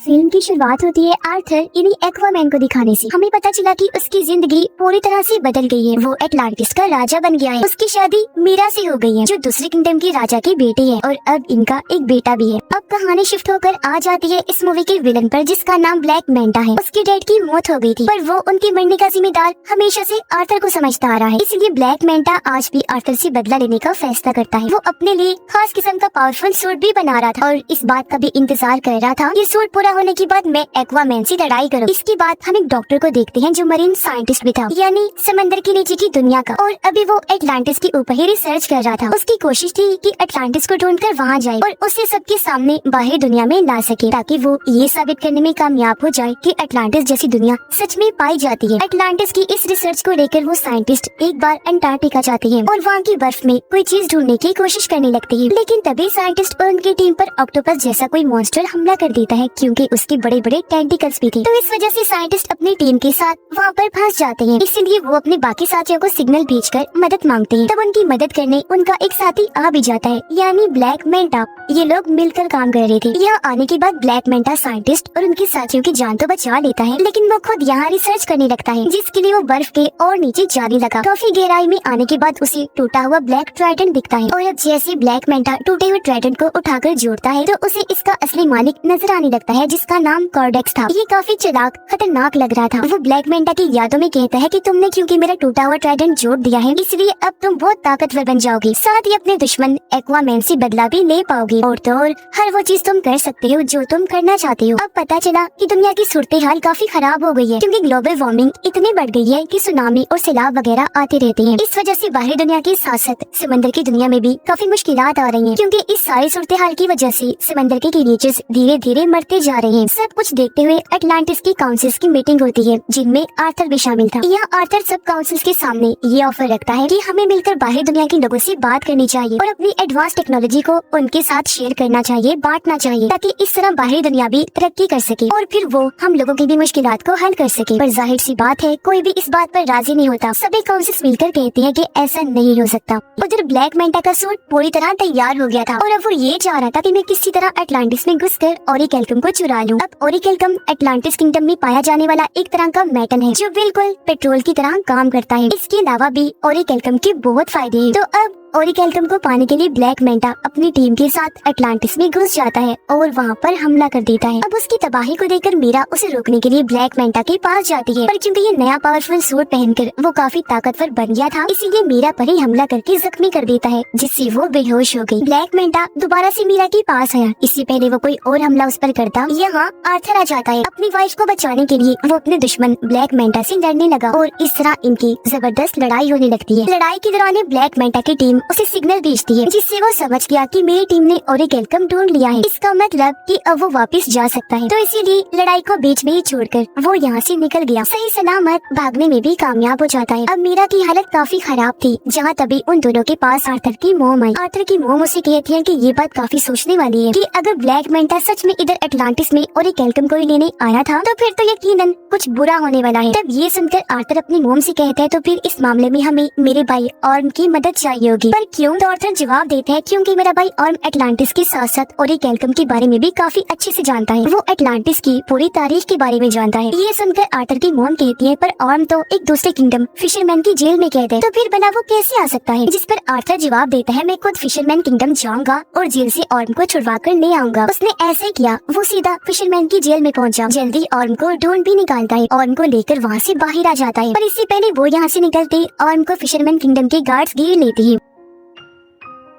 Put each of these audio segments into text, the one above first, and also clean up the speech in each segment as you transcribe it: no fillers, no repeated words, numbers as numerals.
Film की शुरुआत होती है आर्थर यानी एक्वामैन को दिखाने से। हमें पता चला कि उसकी जिंदगी पूरी तरह से बदल गई है। वो एटलांटिस का राजा बन गया है। उसकी शादी मीरा से हो गई है जो दूसरे किंगडम की राजा की बेटी है और अब इनका एक बेटा भी है। अब कहानी शिफ्ट होकर आ जाती है इस मूवी के विलन पर जिसका नाम ब्लैक मैंटा है। उसके डैड की मौत हो गई थी पर वो उनके मरने का जिम्मेदार हमेशा से आर्थर को समझता आ रहा है। इसलिए ब्लैक मैंटा आज भी आर्थर से बदला लेने का फैसला करता है। वो अपने लिए खास किस्म का पावरफुल सूट भी बना रहा था और इस बात का भी इंतजार कर रहा था ये सूट पूरा होने के बाद मैं एक्वामैन से लड़ाई करूं। इसके बाद हम एक डॉक्टर को देखते हैं जो मरीन साइंटिस्ट भी था यानी समंदर के नीचे की दुनिया का, और अभी वो एटलांटिस के ऊपर ही रिसर्च कर रहा था। उसकी कोशिश थी कि एटलांटिस को ढूंढकर वहां जाए और उसे सबके सामने बाहर दुनिया में ला सके ताकि वो ये साबित करने में कामयाब हो जाए कि एटलांटिस जैसी दुनिया सच में पाई जाती है। एटलांटिस की इस रिसर्च को लेकर वो साइंटिस्ट एक बार अंटार्कटिका जाते हैं और वहाँ की बर्फ में कोई चीज ढूंढने की कोशिश करने लगती है। लेकिन तभी साइंटिस्ट और उनकी टीम पर ऑक्टोपस जैसा कोई मॉन्स्टर हमला कर देता है क्योंकि उसके बड़े बड़े टेंटिकल्स भी थे। तो इस वजह से साइंटिस्ट अपनी टीम के साथ वहाँ पर फंस जाते हैं। इसलिए वो अपने बाकी साथियों को सिग्नल भेजकर मदद मांगते हैं। तब उनकी मदद करने उनका एक साथी आ भी जाता है यानी ब्लैक मैंटा। ये लोग मिलकर काम कर रहे थे। यहाँ आने के बाद ब्लैक मैंटा साइंटिस्ट और उनके साथियों की जान तो बचा लेता है लेकिन वो खुद यहाँ रिसर्च करने लगता है जिसके लिए वो बर्फ के और नीचे जाने लगा। काफी गहराई में आने के बाद उसे टूटा हुआ ब्लैक ट्राइडेंट दिखता है और अब जैसे ब्लैक मैंटा टूटे हुए ट्राइडेंट को उठाकर जोड़ता है तो उसे इसका असली मालिक नजर आने लगता है जिसका नाम कॉर्डेक्स था। ये काफी चालाक खतरनाक लग रहा था। वो ब्लैक मैंटा की यादों में कहता है कि तुमने क्योंकि मेरा टूटा हुआ ट्राइडेंट जोड़ दिया है इसलिए अब तुम बहुत ताकतवर बन जाओगी, साथ ही अपने दुश्मन एक्वामैन से बदला भी ले पाओगी और तो और हर वो चीज तुम कर सकते हो जो तुम करना चाहते हो। अब पता चला कि दुनिया की सूरत हाल काफी खराब हो गई है क्योंकि ग्लोबल वार्मिंग इतनी बढ़ गई है कि सुनामी और सैलाब वगैरह आते रहते हैं। इस वजह से बाहरी दुनिया के साथ साथ समंदर की दुनिया में भी काफी मुश्किलात आ रही हैं क्योंकि इस सारी सूरत हाल की वजह से समंदर के क्रिएचर्स धीरे धीरे मरते जा रहे हैं। सब कुछ देखते हुए एटलांटिस की काउंसिल्स की मीटिंग होती है जिनमें आर्थर भी शामिल था। यहाँ आर्थर सब काउंसिल्स के सामने ये ऑफर रखता है कि हमें मिलकर बाहरी दुनिया के लोगों से बात करनी चाहिए और अपनी एडवांस टेक्नोलॉजी को उनके साथ शेयर करना चाहिए, बांटना चाहिए ताकि इस तरह बाहरी दुनिया भी तरक्की कर सके और फिर वो हम लोगों की भी मुश्किलात को हल कर सके। पर जाहिर सी बात है कोई भी इस बात पर राजी नहीं होता। सभी काउंसिल्स मिलकर कहते हैं कि ऐसा नहीं हो सकता। उधर ब्लैक मैंटा का सूट पूरी तरह तैयार हो गया था और अब वो ये चाह रहा था कि मैं किसी तरह एटलांटिस में घुसकर ओरिकेल्कम को चुरा लूं। अब ओरिकेल्कम एटलांटिस किंगडम में पाया जाने वाला एक तरह का मेटल है जो बिल्कुल पेट्रोल की तरह काम करता है। इसके अलावा भी ओरिकेल्कम के बहुत फायदे हैं। तो अब ओरिकेल्कम को पाने के लिए ब्लैक मैंटा अपनी टीम के साथ एटलांटिस में घुस जाता है और वहाँ पर हमला कर देता है। अब उसकी तबाही को देखकर मीरा उसे रोकने के लिए ब्लैक मैंटा के पास जाती है पर क्योंकि ये नया पावरफुल सूट पहनकर वो काफी ताकतवर बन गया था इसीलिए मीरा पर ही हमला करके जख्मी कर देता है जिससे वो बेहोश हो गई। ब्लैक मैंटा दोबारा से मीरा के पास आया। इससे पहले वो कोई और हमला उस पर करता यहाँ आर्थर आ जाता है। अपनी वाइफ को बचाने के लिए वो अपने दुश्मन ब्लैक मैंटा से लड़ने लगा और इस तरह इनकी जबरदस्त लड़ाई होने लगती है। लड़ाई के दौरान ब्लैक मैंटा की टीम उसे सिग्नल भेजती है जिससे वो समझ गया कि मेरी टीम ने ओरिकेल्कम ढूंढ लिया है। इसका मतलब कि अब वो वापस जा सकता है। तो इसीलिए लड़ाई को बीच में ही छोड़कर वो यहाँ से निकल गया। सही सलामत भागने में भी कामयाब हो जाता है। अब मीरा की हालत काफी खराब थी जहाँ तभी उन दोनों के पास आर्थर की मोम आई। आर्थर की मोम उसे कहती है कि ये बात काफी सोचने वाली है कि अगर ब्लैक मैंटा सच में इधर एटलांटिस में ओरिकेल्कम को ही लेने आया था तो फिर तो यकीनन कुछ बुरा होने वाला है। तब ये सुनकर आर्थर अपनी मोम से कहता है तो फिर इस मामले में हमें मेरे भाई ऑर्म की मदद चाहिए होगी। पर क्यों? तो आर्थर जवाब देता है क्योंकि मेरा भाई ऑर्म एटलांटिस के साथ साथ ओरिकेल्कम के बारे में भी काफी अच्छे से जानता है। वो एटलांटिस की पूरी तारीख के बारे में जानता है। ये सुनकर आर्थर की मोम कहती है पर ऑर्म तो एक दूसरे किंगडम फिशरमैन की जेल में कैद है तो फिर भला वो कैसे आ सकता है? जिस पर आर्थर जवाब देता है मैं खुद फिशरमैन किंगडम जाऊंगा और जेल से ऑर्म को छुड़वा कर ले आऊंगा। उसने ऐसे किया, वो सीधा फिशरमैन की जेल में पहुंचा। जल्दी ऑर्म को ढूंढ भी निकालता है, ऑर्म को लेकर वहाँ से बाहर आ जाता है। पर इससे पहले वो यहाँ से निकलते ऑर्म को फिशरमैन किंगडम के गार्ड्स घेर लेते हैं।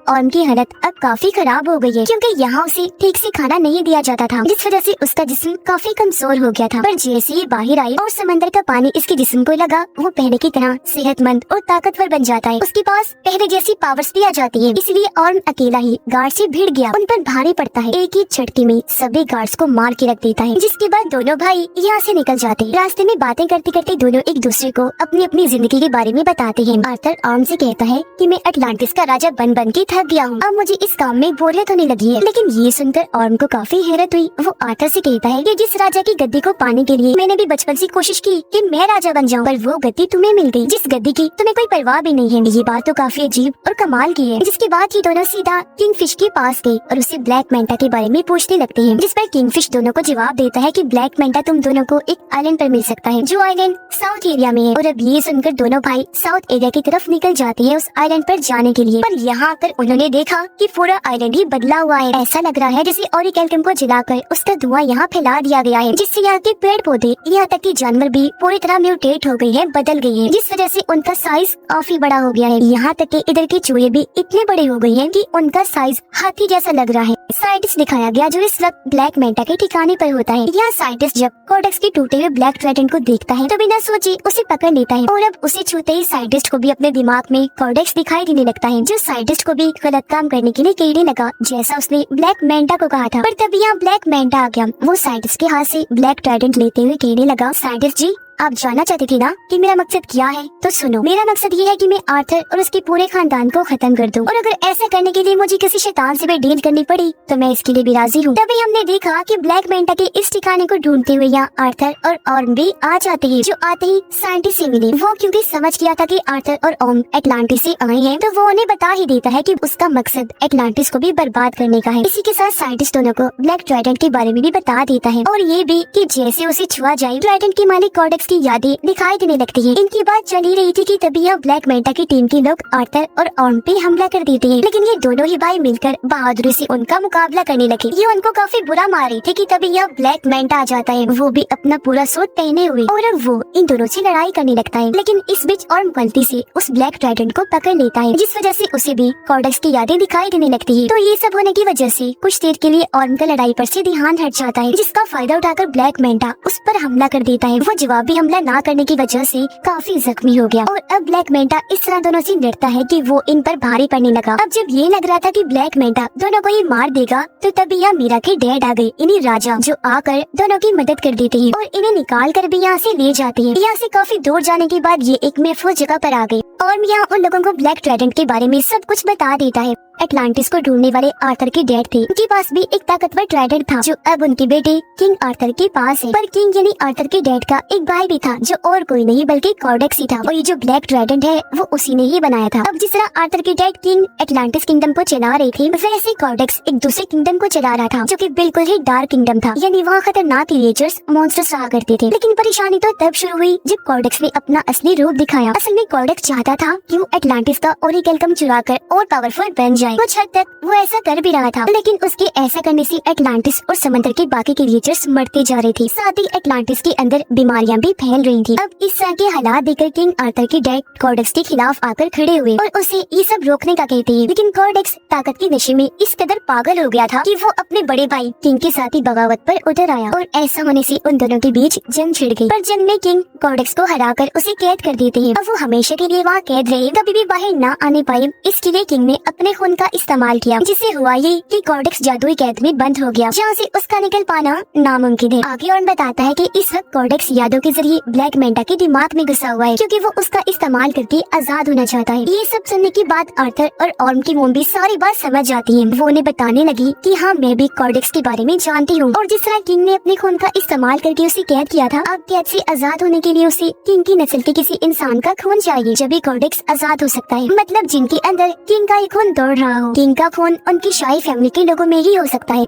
ऑर्म की हालत अब काफी खराब हो गई है क्योंकि यहाँ उसे ठीक से खाना नहीं दिया जाता था जिस वजह से उसका जिस्म काफी कमजोर हो गया था। पर जैसे ही बाहर आई और समंदर का पानी इसके जिस्म को लगा वो पहले की तरह सेहतमंद और ताकतवर बन जाता है। उसके पास पहले जैसी पावर्स भी आ जाती है। इसलिए ऑर्म अकेला ही गार्ड से भिड़ गया, उन पर भारी पड़ता है। एक ही झटके में सभी गार्ड्स को मार के रख देता है जिसके बाद दोनों भाई यहाँ से निकल जाते हैं। रास्ते में बातें करते करते दोनों एक दूसरे को अपनी अपनी जिंदगी के बारे में बताते हैं। आर्थर ऑर्म से कहता है कि मैं एटलांटिस का राजा बन के थक गया हूँ, अब मुझे इस काम में बोरियत होने लगी है। लेकिन ये सुनकर ऑर्म को काफी हैरत हुई। वो आर्थर से कहता है कि जिस राजा की गद्दी को पाने के लिए मैंने भी बचपन से कोशिश की कि मैं राजा बन जाऊँ, पर वो गद्दी तुम्हें मिल गई जिस गद्दी की तुम्हें कोई परवाह भी नहीं है। ये बात तो काफी अजीब और कमाल की है। जिसके बाद ये दोनों सीधा किंगफिश के पास गए और उससे ब्लैक मेंटा के बारे में पूछने लगते हैं, जिस पर किंगफिश दोनों को जवाब देता है कि ब्लैक मेंटा तुम दोनों को एक आइलैंड पर मिल सकता है जो आइलैंड साउथ एरिया में है। और अब ये सुनकर दोनों भाई साउथ एरिया की तरफ निकल जाते हैं उस आइलैंड पर जाने के लिए। पर यहाँ आकर उन्होंने देखा कि पूरा आइलैंड ही बदला हुआ है। ऐसा लग रहा है जैसे ऑरिकेल्कम को जलाकर उसका धुआं यहाँ फैला दिया गया है, जिससे यहाँ के पेड़ पौधे यहाँ तक कि जानवर भी पूरी तरह म्यूटेट हो गई है, बदल गई है, जिस वजह से उनका साइज काफी बड़ा हो गया है। यहाँ तक कि इधर के चूहे भी इतने बड़े हो गए हैं कि उनका साइज हाथी जैसा लग रहा है। साइंटिस्ट दिखाया गया जो इस वक्त ब्लैक मेंटा के ठिकाने पर होता है। यह साइंटिस्ट जब कोडेक्स के टूटे हुए ब्लैक ट्राइडेंट को देखता है तो बिना सोचे उसे पकड़ लेता है और अब उसे छूते ही साइंटिस्ट को भी अपने दिमाग में कोडेक्स दिखाई देने लगता है, जो साइंटिस्ट को भी गलत काम करने के लिए कहने लगा जैसा उसने ब्लैक मेंटा को कहा था। पर तभी यहाँ ब्लैक मेंटा आ गया। वो साइंटिस्ट के हाथ से ब्लैक ट्राइडेंट लेते हुए कहने लगा, साइंटिस्ट जी आप जानना चाहते थे ना कि मेरा मकसद क्या है, तो सुनो। मेरा मकसद ये है कि मैं आर्थर और उसके पूरे खानदान को खत्म कर दूं, और अगर ऐसा करने के लिए मुझे किसी शैतान से भी डील करनी पड़ी तो मैं इसके लिए भी राजी हूँ। तभी हमने देखा कि ब्लैक मेंटा के इस ठिकाने को ढूंढते हुए यहाँ आर्थर और ऑर्म भी आ जाते हैं, जो आते ही साइंटिस्ट से मिले। वो क्योंकि समझ गया था कि आर्थर और ऑर्म एटलांटिस से आए हैं, तो वो उन्हें बता ही देता है कि उसका मकसद एटलांटिस को भी बर्बाद करने का है। इसी के साथ साइंटिस्ट दोनों को ब्लैक ट्राइडेंट के बारे में भी बता देता है, और ये भी कि जैसे उसे छुआ जाए ट्राइडेंट के मालिक कोडेक्स की यादें दिखाई देने लगती है। इनकी बात चल ही रही थी कि तभी यह ब्लैक मेंटा की टीम के लोग आर्थर और ऑर्म पे हमला कर देते हैं। लेकिन ये दोनों ही भाई मिलकर बहादुरी से उनका मुकाबला करने लगे। ये उनको काफी बुरा मार रहे थे कि तभी यह ब्लैक मेंटा आ जाता है, वो भी अपना पूरा सूट पहने हुए, और अब वो इन दोनों से लड़ाई करने लगता है। लेकिन इस बीच ऑर्म गलती से उस ब्लैक ट्राइडेंट को पकड़ लेता है, जिस वजह से उसे भी कोडेक्स की यादें दिखाई देने लगती है। तो ये सब होने की वजह से कुछ देर के लिए ऑर्म का लड़ाई पर से ध्यान हट जाता है, जिसका फायदा उठाकर ब्लैक मेंटा उस पर हमला कर देता है। वो जवाबी हमला ना करने की वजह से काफी जख्मी हो गया, और अब ब्लैक मेंटा इस तरह दोनों से लड़ता है कि वो इन पर भारी पड़ने लगा। अब जब ये लग रहा था कि ब्लैक मेंटा दोनों को ही मार देगा, तो तभी यहाँ मीरा के डैड आ गए, इन्हीं राजा, जो आकर दोनों की मदद कर देते हैं और इन्हें निकाल कर भी यहाँ से ले जाते हैं। यहाँ से काफी दूर जाने के बाद ये एक महफूज जगह पर आ गए, और यहाँ उन लोगों को ब्लैक ट्राइडेंट के बारे में सब कुछ बता देता है। एटलांटिस को ढूंढने वाले आर्थर के डैड थे, उनके पास भी एक ताकतवर ट्राइडेंट था, जो अब उनके बेटे किंग आर्थर के पास है। पर किंग यानी आर्थर के डैड का एक भाई भी था, जो और कोई नहीं बल्कि कोडेक्स ही था, और ये जो ब्लैक ट्राइडेंट है वो उसी ने ही बनाया था। अब जिस तरह आर्थर के डैड किंग एटलांटिस किंगडम को चला रहे थे, वैसे कोडेक्स एक दूसरे किंगडम को चला रहा था, जो कि बिल्कुल ही डार्क किंगडम था, यानी वहाँ खतरनाक क्रिएचर्स मॉन्स्टर्स रहा करते थे। लेकिन परेशानी तो तब शुरू हुई जब कोडेक्स ने अपना असली रूप दिखाया। असल में कोडेक्स चाहता था कि वो एटलांटिस का ओरिकेल्कम चुराकर और पावरफुल बन जाए। कुछ हद तक वो ऐसा कर भी रहा था, लेकिन उसके ऐसा करने से एटलांटिस और समुद्र के बाकी क्रिएचर्स मरते जा रहे थे, साथ ही एटलांटिस के अंदर बीमारियां भी फैल रही थी। अब इस तरह के हालात देखकर किंग आर्थर के डैड कोडेक्स के खिलाफ आकर खड़े हुए और उसे ये सब रोकने का कहते हैं। लेकिन कोडेक्स ताकत के नशे में इस कदर पागल हो गया था कि वो अपने बड़े भाई किंग के साथ ही बगावत पर उतर आया, और ऐसा होने से उन दोनों के बीच जंग छिड़ गई। पर जंग में किंग कोडेक्स को हराकर उसे कैद कर देते हैं। अब वो हमेशा के लिए वहाँ कैद रहे, कभी भी बाहर न आने पाए। इसके लिए किंग ने अपने खून का इस्तेमाल किया, जिससे हुआ ये कि कोडेक्स जादुई कैद में बंद हो गया, जहाँ से उसका निकल पाना नामुमकिन है। आगे और बताता है कि इस वक्त कोडेक्स यादों के जरिए ब्लैक मेंटा के दिमाग में घुसा हुआ है, क्योंकि वो उसका इस्तेमाल करके आजाद होना चाहता है। ये सब सुनने के बाद आर्थर और ऑर्म की मोम भी सारी बात समझ जाती है। वो उन्हें बताने लगी कि हाँ, मैं भी कोडेक्स के बारे में जानती हूँ, और जिस तरह किंग ने अपने खून का इस्तेमाल करके उसे कैद किया था, अब कैद से आजाद होने के लिए उसे किंग की नस्ल के किसी इंसान का खून चाहिए, जब भी कोडेक्स आजाद हो सकता है। मतलब जिनके अंदर किंग का खून दौड़ रहा हो। किंग का खून उनकी शाही फैमिली के लोगों में ही हो सकता है।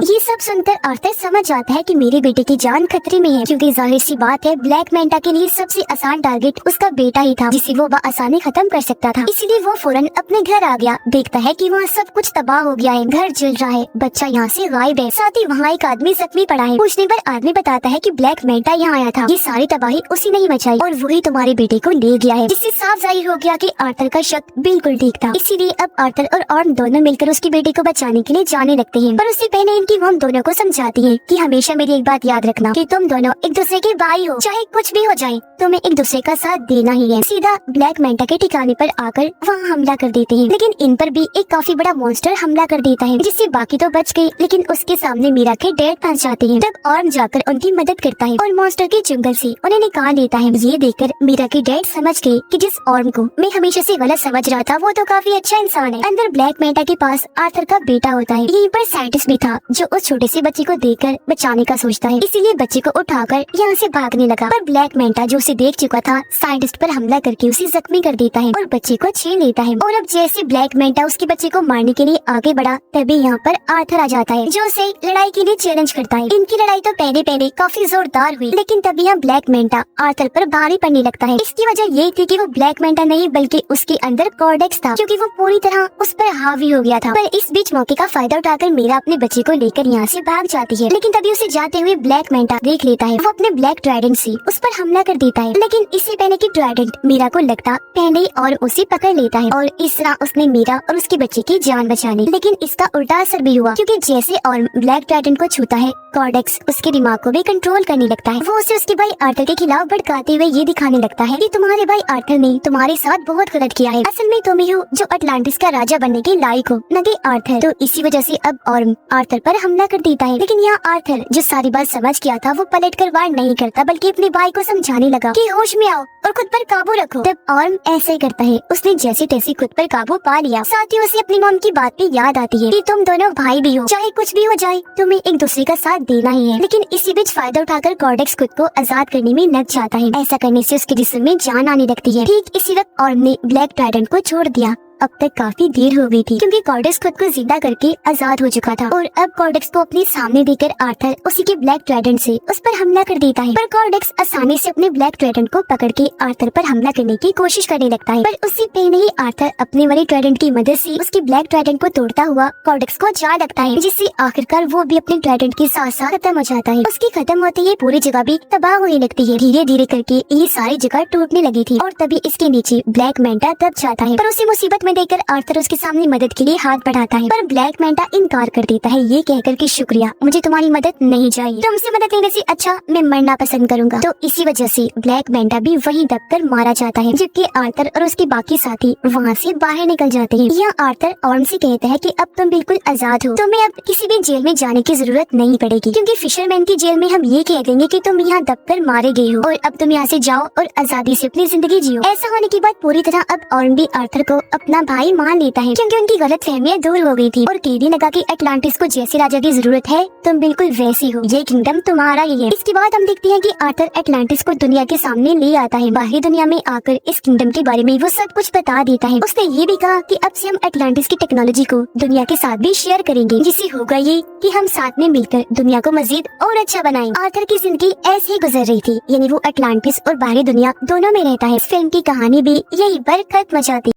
ये सब सुनकर आर्थर समझ जाता है कि मेरे बेटे की जान खतरे में है, क्योंकि जाहिर सी बात है ब्लैक मेंटा के लिए सबसे आसान टारगेट उसका बेटा ही था, जिसे वो आसानी खत्म कर सकता था। इसीलिए वो फौरन अपने घर आ गया। देखता है कि वहाँ सब कुछ तबाह हो गया है, घर जल रहा है, बच्चा यहाँ से गायब है, साथ ही वहाँ एक आदमी जख्मी पड़ा है। पूछने पर आदमी बताता है कि ब्लैक मेंटा यहाँ आया था, ये सारी तबाही उसी ने ही मचाई और वही तुम्हारे बेटे को ले गया है, जिससे साफ जाहिर हो गया कि आर्थर का शक बिल्कुल ठीक था। इसीलिए अब आर्थर और ऑर्म दोनों मिलकर उसके बेटे को बचाने के लिए जाने लगते हैं। पर उससे पहले इनकी मॉम दोनों को समझाती है कि हमेशा मेरी एक बात याद रखना कि तुम दोनों एक दूसरे के भाई हो, चाहे कुछ भी हो जाए। तुम्हें एक दूसरे का साथ देना ही है। सीधा ब्लैक मेंटा के ठिकाने पर आकर वहाँ हमला कर देते हैं, लेकिन इन पर भी एक काफी बड़ा मॉन्स्टर हमला कर देता है, जिससे बाकी तो बच गए, लेकिन उसके सामने मीरा के डैड फंस जाते हैं। तब ऑर्म जाकर उनकी मदद करता है और मॉन्स्टर के जंगल से उन्हें निकाल लेता है। ये देखकर मीरा के डैड समझ गए कि जिस ऑर्म को मैं हमेशा से गलत समझ रहा था वो तो काफी अच्छा इंसान है। अंदर ब्लैक मेंटा के पास आर्थर का बेटा होता है। यहीं पर साइंटिस्ट भी था जो उस छोटे से बच्चे को देखकर बचाने का सोचता है, इसीलिए बच्चे को उठाकर यहाँ से भागने लगा। पर ब्लैक मेंटा जो उसे देख चुका था साइंटिस्ट पर हमला करके उसे जख्मी कर देता है और बच्चे को छीन लेता है। और अब जैसे ब्लैक मेंटा उसके बच्चे को मारने के लिए आगे बढ़ा, तभी यहाँ पर आर्थर आ जाता है जो उसे लड़ाई के लिए चैलेंज करता है। इनकी लड़ाई तो पहले काफी जोरदार हुई, लेकिन तभी यहाँ ब्लैक मेंटा आर्थर पर भारी पड़ने लगता है। इसकी वजह ये थी कि वो ब्लैक मेंटा नहीं बल्कि उसके अंदर कॉर्डेक्स था, क्योंकि वो पूरी तरह उस पर हावी हो गया था। पर इस बीच मौके का फायदा उठाकर मीरा अपने बच्चे को लेकर यहाँ से भाग जाती है, लेकिन तभी उसे जाते हुए ब्लैक मेंटा देख लेता है। वो अपने ब्लैक ट्राइडेंट से उस पर हमला कर देता है, लेकिन इससे पहले कि ट्राइडेंट मीरा को लगता पहले और उसे पकड़ लेता है और इस तरह उसने मीरा और उसके बच्चे की जान बचा ली। लेकिन इसका उल्टा असर भी हुआ, क्योंकि जैसे और ब्लैक ट्राइडेंट को छूता है कॉर्डेक्स उसके दिमाग को भी कंट्रोल करने लगता है। वो उसे उसके भाई आर्थर के खिलाफ भड़काते हुए ये दिखाने लगता है कि तुम्हारे भाई आर्थर ने तुम्हारे साथ बहुत गलत किया है, असल में तुम ही हो जो अटलांटिस का राजा बनने के लायक हो, न कि आर्थर। तो इसी वजह से अब ऑर्म आर्थर पर हमला कर देता है, लेकिन यहाँ आर्थर जो सारी बात समझ गया था वो पलटकर वार नहीं करता, बल्कि अपने भाई को समझाने लगा कि होश में आओ और खुद पर काबू रखो। तब ऑर्म ऐसे ही करता है, उसने जैसे तैसे खुद पर काबू पा लिया। साथ ही उसे अपनी मॉम की बात भी याद आती है कि तुम दोनों भाई भी हो, चाहे कुछ भी हो जाए तुम्हें एक दूसरे का साथ देना ही है। लेकिन इसी बीच फायदा उठाकर कॉर्डेक्स खुद को आजाद करने में लग जाता है। ऐसा करने से उसके जिस्म में जान आने लगती है। ठीक इसी वक्त ऑर्म ने ब्लैक ट्राइडेंट को छोड़ दिया। अब तक काफी देर हो गई थी, क्योंकि कॉर्डेक्स खुद को जिंदा करके आजाद हो चुका था और अब कॉर्डेक्स को अपने सामने देकर आर्थर उसी के ब्लैक ट्राइडेंट से उस पर हमला कर देता है। पर कॉर्डेक्स आसानी से अपने ब्लैक ट्राइडेंट को पकड़ के आर्थर पर हमला करने की कोशिश करने लगता है, पर उससे पहले ही आर्थर अपने वाले ट्राइडेंट की मदद से उसके ब्लैक ट्राइडेंट को तोड़ता हुआ कॉर्डेक्स को जा लगता है, जिससे आखिरकार वो भी अपने ट्राइडेंट के साथ साथ खत्म हो जाता है। उसकी खत्म होते ही पूरी जगह भी तबाह होने लगती है। धीरे धीरे करके ये सारी जगह टूटने लगी थी और तभी इसके नीचे ब्लैक मेंटा दब जाता है, पर उसे मुसीबत में देकर आर्थर उसके सामने मदद के लिए हाथ बढ़ाता है, पर ब्लैक मेंटा इनकार कर देता है ये कहकर कि शुक्रिया, मुझे तुम्हारी मदद नहीं चाहिए, तुमसे मदद लेने से अच्छा मैं मरना पसंद करूंगा। तो इसी वजह से ब्लैक मेंटा भी वहीं दबकर मारा जाता है, जबकि आर्थर और उसके बाकी साथी वहाँ से बाहर निकल जाते हैं। यह आर्थर ऑर्म से कहता है कि अब तुम बिल्कुल आजाद हो, तुम्हें अब किसी भी जेल में जाने की जरूरत नहीं पड़ेगी, क्योंकि फिशरमैन की जेल में हम ये कह देंगे कि तुम यहाँ दबकर मारे गए हो और अब तुम यहाँ से जाओ और आजादी से अपनी जिंदगी जियो। ऐसा होने के बाद पूरी तरह अब ऑर्म भी आर्थर को अपना भाई मान लेता है, क्योंकि उनकी गलत फहमियाँ दूर हो गई थी और कहने लगा कि अटलांटिस को जैसे राजा की जरूरत है तुम बिल्कुल वैसी हो, ये किंगडम तुम्हारा ही है। इसके बाद हम देखते हैं कि आर्थर अटलांटिस को दुनिया के सामने ले आता है। बाहरी दुनिया में आकर इस किंगडम के बारे में वो सब कुछ बता देता है। उसने ये भी कहा कि अब से हम अटलांटिस की टेक्नोलॉजी को दुनिया के साथ भी शेयर करेंगे, जिससे होगा ये कि हम साथ में मिलकर दुनिया को मजीद और अच्छा बनाएंगे। आर्थर की जिंदगी ऐसे ही गुजर रही थी, यानी वो अटलांटिस और बाहरी दुनिया दोनों में रहता है। इस फिल्म की कहानी भी यहीं पर खत्म हो जाती है।